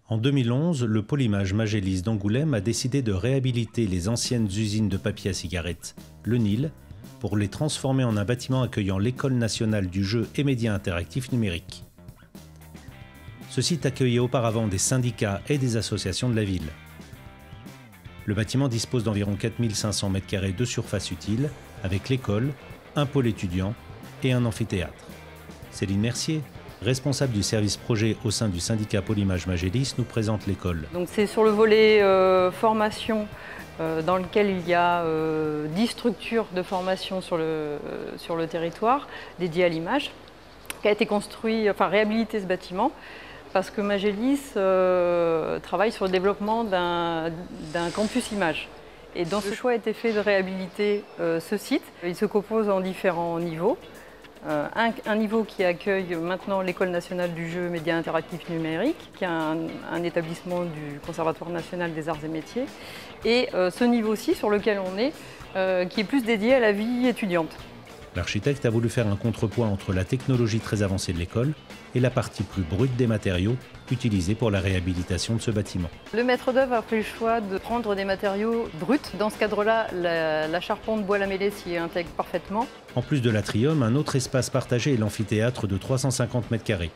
En 2011, le Polymage Magélis d'Angoulême a décidé de réhabiliter les anciennes usines de papier à cigarettes, le Nil, pour les transformer en un bâtiment accueillant l'École nationale du jeu et médias interactifs numériques. Ce site accueillait auparavant des syndicats et des associations de la ville. Le bâtiment dispose d'environ 4500 m² de surface utile, avec l'école, un pôle étudiant et un amphithéâtre. Céline Mercier, responsable du service projet au sein du syndicat Polymage Magélis, nous présente l'école. C'est sur le volet formation dans lequel il y a 10 structures de formation sur le territoire dédiées à l'image, qui a été réhabilité ce bâtiment parce que Magélis travaille sur le développement d'un campus image. Et dans ce choix a été fait de réhabiliter ce site. Il se compose en différents niveaux. Un niveau qui accueille maintenant l'École nationale du jeu médias interactifs numériques, qui est un établissement du Conservatoire national des arts et métiers, et ce niveau-ci sur lequel on est, qui est plus dédié à la vie étudiante. L'architecte a voulu faire un contrepoint entre la technologie très avancée de l'école et la partie plus brute des matériaux utilisés pour la réhabilitation de ce bâtiment. Le maître d'œuvre a fait le choix de prendre des matériaux bruts. Dans ce cadre-là, la charpente bois lamellé s'y intègre parfaitement. En plus de l'atrium, un autre espace partagé est l'amphithéâtre de 350 m².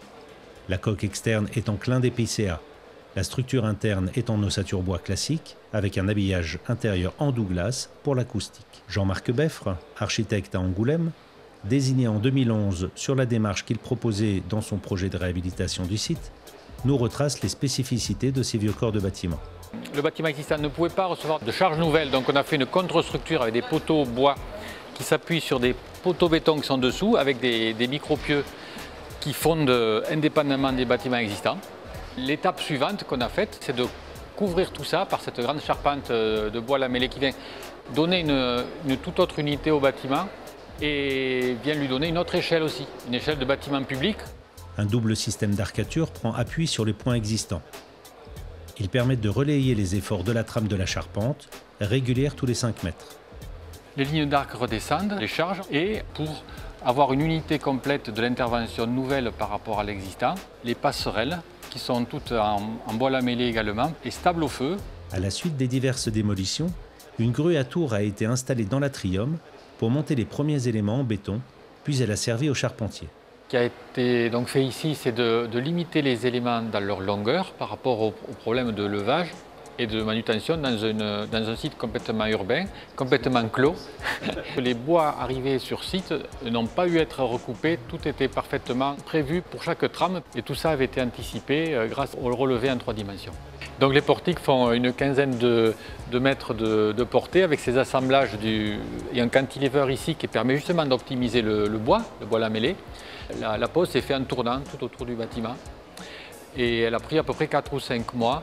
La coque externe est en clin d'épicéa. La structure interne est en ossature bois classique, avec un habillage intérieur en Douglas pour l'acoustique. Jean-Marc Beffre, architecte à Angoulême, désigné en 2011 sur la démarche qu'il proposait dans son projet de réhabilitation du site, nous retrace les spécificités de ces vieux corps de bâtiment. Le bâtiment existant ne pouvait pas recevoir de charge nouvelle, donc on a fait une contre-structure avec des poteaux bois qui s'appuient sur des poteaux béton qui sont dessous, avec des micro-pieux qui fondent indépendamment des bâtiments existants. L'étape suivante qu'on a faite, c'est de couvrir tout ça par cette grande charpente de bois lamellé qui vient donner une toute autre unité au bâtiment et vient lui donner une autre échelle aussi, une échelle de bâtiment public. Un double système d'arcature prend appui sur les points existants. Ils permettent de relayer les efforts de la trame de la charpente, régulière tous les 5 mètres. Les lignes d'arc redescendent, les charges, et pour avoir une unité complète de l'intervention nouvelle par rapport à l'existant, les passerelles, qui sont toutes en bois lamellé également, et stables au feu. À la suite des diverses démolitions, une grue à tour a été installée dans l'atrium pour monter les premiers éléments en béton, puis elle a servi aux charpentiers. Ce qui a été donc fait ici, c'est de limiter les éléments dans leur longueur par rapport au problème de levage et de manutention dans un site complètement urbain, complètement clos. Les bois arrivés sur site n'ont pas eu à être recoupés, tout était parfaitement prévu pour chaque trame et tout ça avait été anticipé grâce au relevé en 3 dimensions. Donc les portiques font une quinzaine de mètres de portée avec ces assemblages et un cantilever ici qui permet justement d'optimiser le bois lamellé. La pose s'est faite en tournant tout autour du bâtiment et elle a pris à peu près 4 ou 5 mois.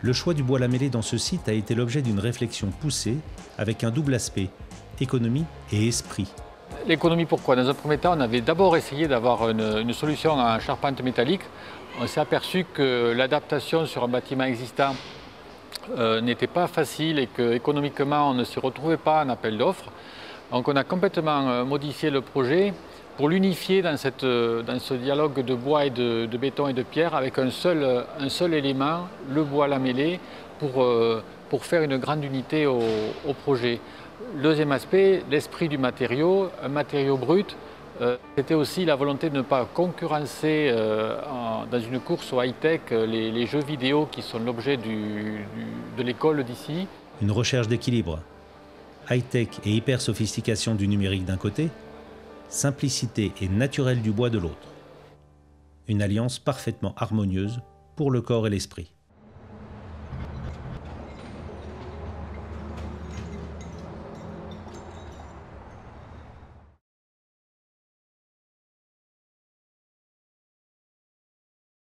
Le choix du bois lamellé dans ce site a été l'objet d'une réflexion poussée avec un double aspect, économie et esprit. L'économie, pourquoi? Dans un premier temps, on avait d'abord essayé d'avoir une solution en charpente métallique. On s'est aperçu que l'adaptation sur un bâtiment existant n'était pas facile et qu'économiquement, on ne s'y retrouvait pas en appel d'offres. Donc on a complètement modifié le projet pour l'unifier dans ce dialogue de bois et de béton et de pierre avec un seul élément, le bois lamellé, pour faire une grande unité au projet. Le deuxième aspect, l'esprit du matériau, un matériau brut. C'était aussi la volonté de ne pas concurrencer dans une course au high-tech les jeux vidéo qui sont l'objet de l'école d'ici. Une recherche d'équilibre. High-tech et hyper-sophistication du numérique d'un côté, simplicité et naturel du bois de l'autre. Une alliance parfaitement harmonieuse pour le corps et l'esprit.